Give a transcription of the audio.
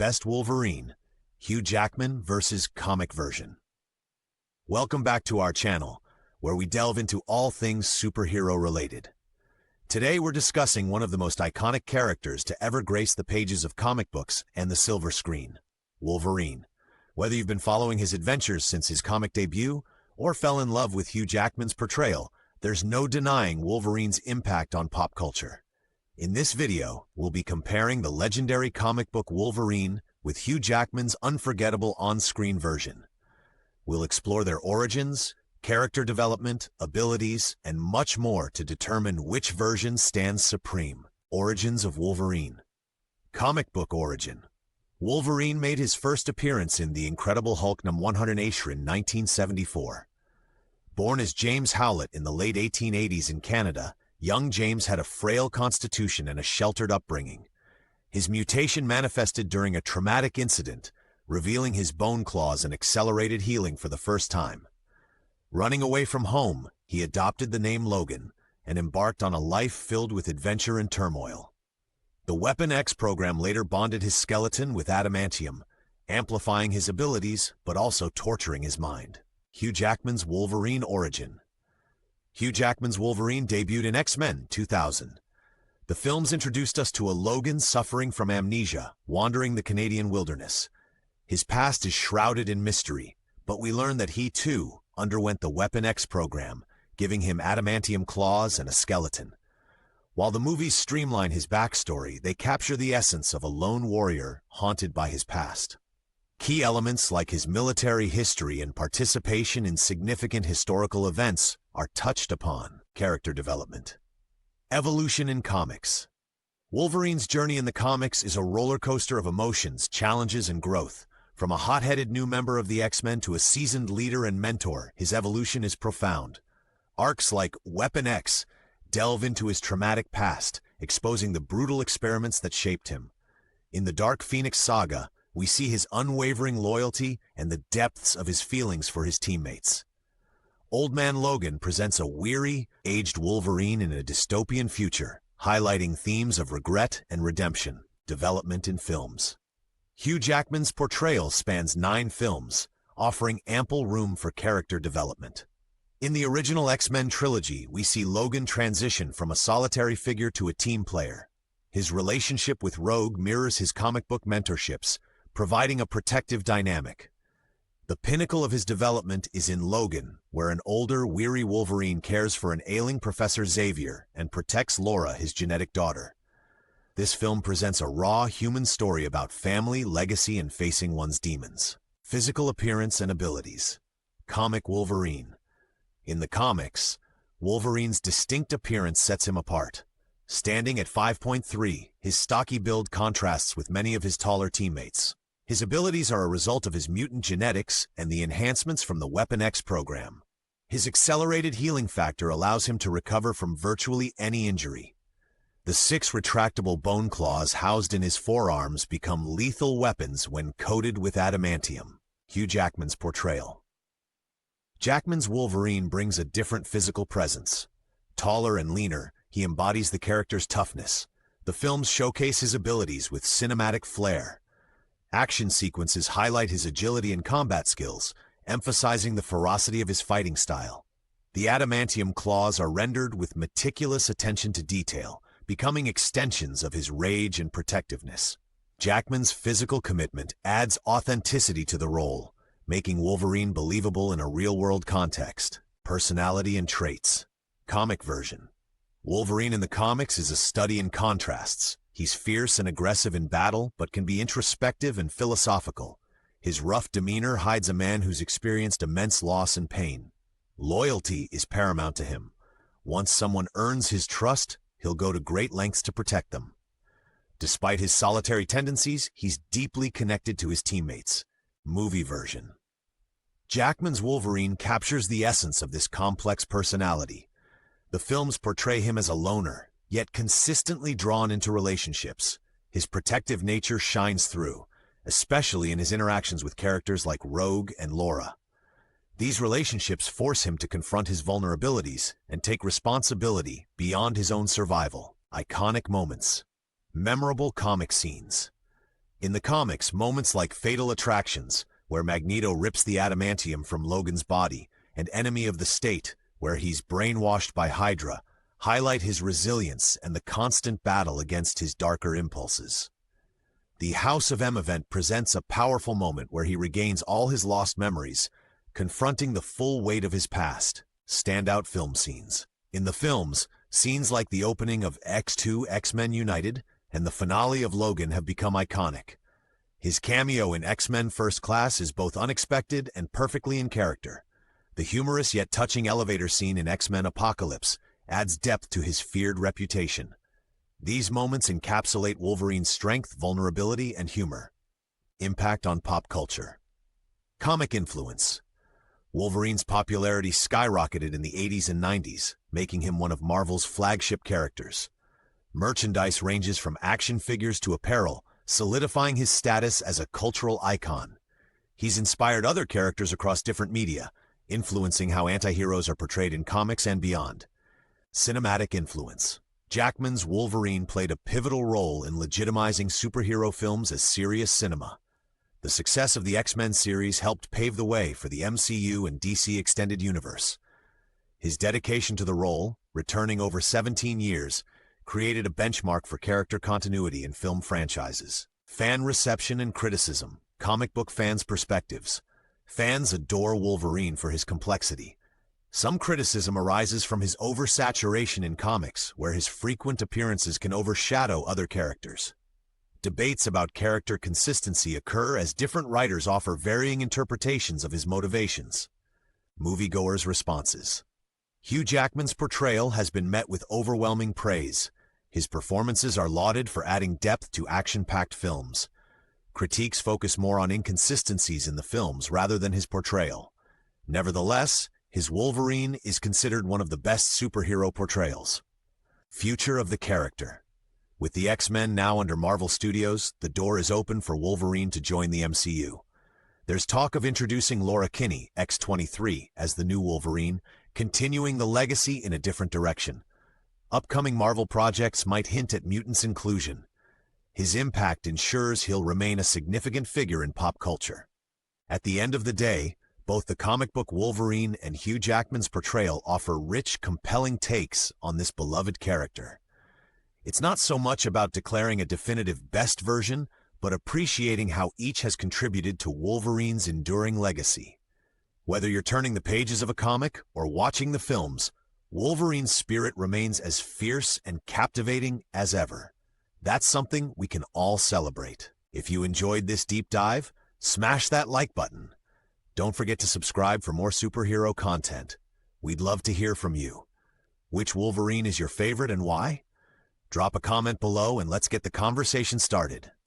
Best Wolverine, Hugh Jackman versus comic version. Welcome back to our channel, where we delve into all things superhero related. Today we're discussing one of the most iconic characters to ever grace the pages of comic books and the silver screen, Wolverine. Whether you've been following his adventures since his comic debut, or fell in love with Hugh Jackman's portrayal, there's no denying Wolverine's impact on pop culture. In this video, we'll be comparing the legendary comic book Wolverine with Hugh Jackman's unforgettable on-screen version. We'll explore their origins, character development, abilities, and much more to determine which version stands supreme. Origins of Wolverine. Comic book origin. Wolverine made his first appearance in The Incredible Hulk #100 in 1974. Born as James Howlett in the late 1880s in Canada, young James had a frail constitution and a sheltered upbringing. His mutation manifested during a traumatic incident, revealing his bone claws and accelerated healing for the first time. Running away from home, he adopted the name Logan and embarked on a life filled with adventure and turmoil. The Weapon X program later bonded his skeleton with adamantium, amplifying his abilities but also torturing his mind. Hugh Jackman's Wolverine origin. Hugh Jackman's Wolverine debuted in X-Men 2000. The films introduced us to a Logan suffering from amnesia, wandering the Canadian wilderness. His past is shrouded in mystery, but we learn that he, too, underwent the Weapon X program, giving him adamantium claws and a skeleton. While the movies streamline his backstory, they capture the essence of a lone warrior haunted by his past. Key elements like his military history and participation in significant historical events are touched upon. Character development. Evolution in comics. Wolverine's journey in the comics is a roller coaster of emotions, challenges, and growth. From a hot-headed new member of the X-Men to a seasoned leader and mentor, his evolution is profound. Arcs like Weapon X delve into his traumatic past, exposing the brutal experiments that shaped him. In the Dark Phoenix saga, we see his unwavering loyalty and the depths of his feelings for his teammates. Old Man Logan presents a weary, aged Wolverine in a dystopian future, highlighting themes of regret and redemption. Development in films. Hugh Jackman's portrayal spans 9 films, offering ample room for character development. In the original X-Men trilogy, we see Logan transition from a solitary figure to a team player. His relationship with Rogue mirrors his comic book mentorships, providing a protective dynamic. The pinnacle of his development is in Logan, where an older, weary Wolverine cares for an ailing Professor Xavier and protects Laura, his genetic daughter. This film presents a raw human story about family, legacy, and facing one's demons. Physical appearance and abilities. Comic Wolverine. In the comics, Wolverine's distinct appearance sets him apart. Standing at 5'3", his stocky build contrasts with many of his taller teammates. His abilities are a result of his mutant genetics and the enhancements from the Weapon X program. His accelerated healing factor allows him to recover from virtually any injury. The 6 retractable bone claws housed in his forearms become lethal weapons when coated with adamantium. Hugh Jackman's portrayal. Jackman's Wolverine brings a different physical presence. Taller and leaner, he embodies the character's toughness. The films showcase his abilities with cinematic flair. Action sequences highlight his agility and combat skills, emphasizing the ferocity of his fighting style. The adamantium claws are rendered with meticulous attention to detail, becoming extensions of his rage and protectiveness. Jackman's physical commitment adds authenticity to the role, making Wolverine believable in a real-world context. Personality and traits. Comic version. Wolverine in the comics is a study in contrasts. He's fierce and aggressive in battle, but can be introspective and philosophical. His rough demeanor hides a man who's experienced immense loss and pain. Loyalty is paramount to him. Once someone earns his trust, he'll go to great lengths to protect them. Despite his solitary tendencies, he's deeply connected to his teammates. Movie version. Jackman's Wolverine captures the essence of this complex personality. The films portray him as a loner, yet consistently drawn into relationships. His protective nature shines through, especially in his interactions with characters like Rogue and Laura. These relationships force him to confront his vulnerabilities and take responsibility beyond his own survival. Iconic moments. Memorable comic scenes. In the comics, moments like Fatal Attractions, where Magneto rips the adamantium from Logan's body, and Enemy of the State, where he's brainwashed by Hydra, highlight his resilience and the constant battle against his darker impulses. The House of M event presents a powerful moment where he regains all his lost memories, confronting the full weight of his past. Standout film scenes. In the films, scenes like the opening of X2 X-Men United and the finale of Logan have become iconic. His cameo in X-Men First Class is both unexpected and perfectly in character. The humorous yet touching elevator scene in X-Men Apocalypse adds depth to his feared reputation. These moments encapsulate Wolverine's strength, vulnerability, and humor. Impact on pop culture. Comic influence. Wolverine's popularity skyrocketed in the 80s and 90s, making him one of Marvel's flagship characters. Merchandise ranges from action figures to apparel, solidifying his status as a cultural icon. He's inspired other characters across different media, influencing how anti-heroes are portrayed in comics and beyond. Cinematic influence. Jackman's Wolverine played a pivotal role in legitimizing superhero films as serious cinema. The success of the X-Men series helped pave the way for the MCU and DC Extended Universe. His dedication to the role, returning over 17 years, created a benchmark for character continuity in film franchises. Fan reception and criticism. Comic book fans' perspectives. Fans adore Wolverine for his complexity. Some criticism arises from his oversaturation in comics, where his frequent appearances can overshadow other characters. Debates about character consistency occur as different writers offer varying interpretations of his motivations. Moviegoers' responses. Hugh Jackman's portrayal has been met with overwhelming praise. His performances are lauded for adding depth to action-packed films. Critiques focus more on inconsistencies in the films rather than his portrayal. Nevertheless, his Wolverine is considered one of the best superhero portrayals. Future of the character. With the X-Men now under Marvel Studios, the door is open for Wolverine to join the MCU. There's talk of introducing Laura Kinney, X-23, as the new Wolverine, continuing the legacy in a different direction. Upcoming Marvel projects might hint at mutants' inclusion. His impact ensures he'll remain a significant figure in pop culture. At the end of the day, both the comic book Wolverine and Hugh Jackman's portrayal offer rich, compelling takes on this beloved character. It's not so much about declaring a definitive best version, but appreciating how each has contributed to Wolverine's enduring legacy. Whether you're turning the pages of a comic or watching the films, Wolverine's spirit remains as fierce and captivating as ever. That's something we can all celebrate. If you enjoyed this deep dive, smash that like button. Don't forget to subscribe for more superhero content. We'd love to hear from you. Which Wolverine is your favorite and why? Drop a comment below and let's get the conversation started.